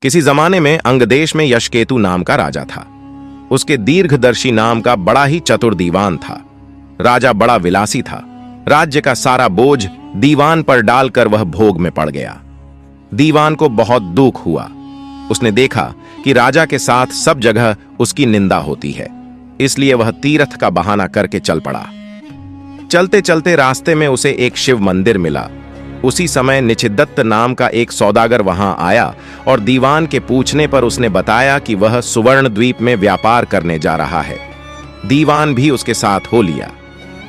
किसी जमाने में अंगदेश में यशकेतु नाम का राजा था। उसके दीर्घदर्शी नाम का बड़ा ही चतुर दीवान था। राजा बड़ा विलासी था। राज्य का सारा बोझ दीवान पर डालकर वह भोग में पड़ गया। दीवान को बहुत दुख हुआ। उसने देखा कि राजा के साथ सब जगह उसकी निंदा होती है, इसलिए वह तीर्थ का बहाना करके चल पड़ा। चलते चलते रास्ते में उसे एक शिव मंदिर मिला। उसी समय निचिदत्त नाम का एक सौदागर वहां आया और दीवान के पूछने पर उसने बताया कि वह सुवर्ण द्वीप में व्यापार करने जा रहा है। दीवान भी उसके साथ हो लिया।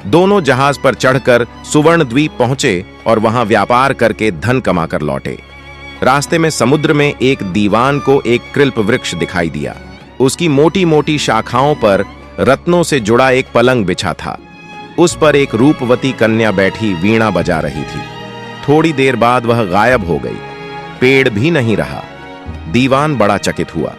दोनों जहाज पर चढ़कर सुवर्ण द्वीप पहुंचे और वहां व्यापार करके धन कमाकर लौटे। रास्ते में समुद्र में एक दीवान को एक कृल्प वृक्ष दिखाई दिया। उसकी मोटी मोटी शाखाओं पर रत्नों से जुड़ा एक पलंग बिछा था। उस पर एक रूपवती कन्या बैठी वीणा बजा रही थी। थोड़ी देर बाद वह गायब हो गई। पेड़ भी नहीं रहा। दीवान बड़ा चकित हुआ।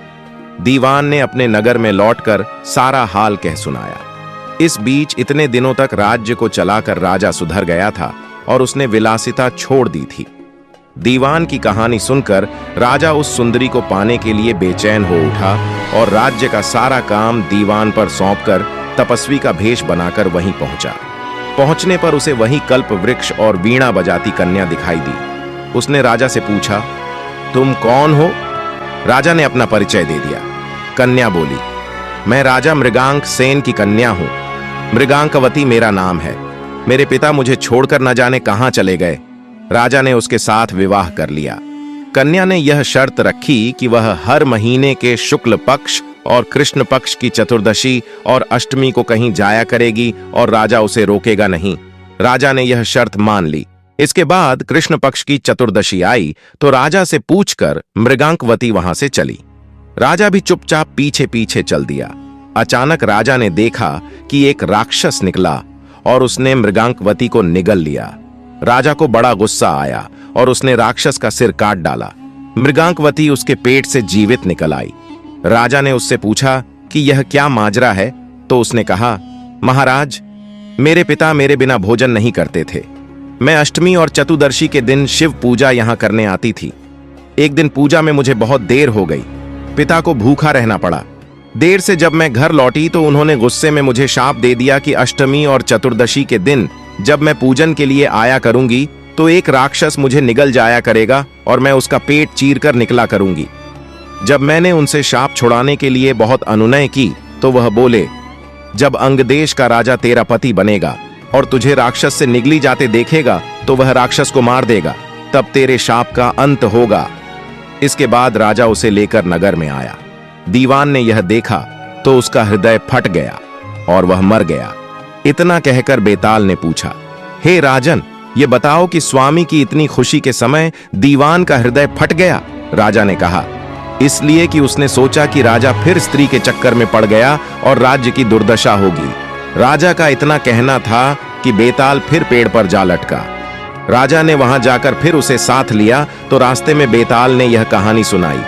दीवान ने अपने नगर में लौटकर सारा हाल कह सुनाया। इस बीच इतने दिनों तक राज्य को चलाकर राजा सुधर गया था और उसने विलासिता छोड़ दी थी। दीवान की कहानी सुनकर राजा उस सुंदरी को पाने के लिए बेचैन हो उठा और राज्य का सारा काम दीवान पर सौंपकर तपस्वी का भेष बनाकर वहीं पहुंचा। पहुंचने पर उसे वहीं कल्प वृक्ष और वीणा बजाती कन्या दिखाई दी। उसने राजा से पूछा, तुम कौन हो? राजा ने अपना परिचय दे दिया। कन्या बोली, मैं राजा मृगांक सेन की कन्या हूं। मृगांकवती मेरा नाम है। मेरे पिता मुझे छोड़कर न जाने कहां चले गए। राजा ने उसके साथ विवाह कर लिया। कन्या ने यह शर्त रखी कि वह हर महीने के शुक्ल पक्ष और कृष्ण पक्ष की चतुर्दशी और अष्टमी को कहीं जाया करेगी और राजा उसे रोकेगा नहीं। राजा ने यह शर्त मान ली। इसके बाद कृष्ण पक्ष की चतुर्दशी आई तो राजा से पूछकर मृगांकवती वहां से चली। राजा भी चुपचाप पीछे पीछे चल दिया। अचानक राजा ने देखा कि एक राक्षस निकला और उसने मृगांकवती को निगल लिया। राजा को बड़ा गुस्सा आया और उसने राक्षस का सिर काट डाला। मृगांकवती उसके पेट से जीवित निकल आई। राजा ने उससे पूछा कि यह क्या माजरा है, तो उसने कहा, महाराज, मेरे पिता मेरे बिना भोजन नहीं करते थे। मैं अष्टमी और चतुर्दशी के दिन शिव पूजा यहां करने आती थी। एक दिन पूजा में मुझे बहुत देर हो गई। पिता को भूखा रहना पड़ा। देर से जब मैं घर लौटी तो उन्होंने गुस्से में मुझे शाप दे दिया कि अष्टमी और चतुर्दशी के दिन जब मैं पूजन के लिए आया करूंगी तो एक राक्षस मुझे निगल जाया करेगा और मैं उसका पेट चीरकर निकला करूंगी। जब मैंने उनसे शाप छुड़ाने के लिए बहुत अनुनय की तो वह बोले, जब अंगदेश का राजा तेरा पति बनेगा और तुझे राक्षस से निगली जाते देखेगा तो वह राक्षस को मार देगा, तब तेरे शाप का अंत होगा। इसके बाद राजा उसे लेकर नगर में आया। दीवान ने यह देखा तो उसका हृदय फट गया और वह मर गया। इतना कहकर बेताल ने पूछा, हे राजन, ये बताओ कि स्वामी की इतनी खुशी के समय दीवान का हृदय फट गया? राजा ने कहा, इसलिए कि उसने सोचा कि राजा फिर स्त्री के चक्कर में पड़ गया और राज्य की दुर्दशा होगी। राजा का इतना कहना था कि बेताल फिर पेड़ पर जा लटका। राजा ने वहां जाकर फिर उसे साथ लिया तो रास्ते में बेताल ने यह कहानी सुनाई।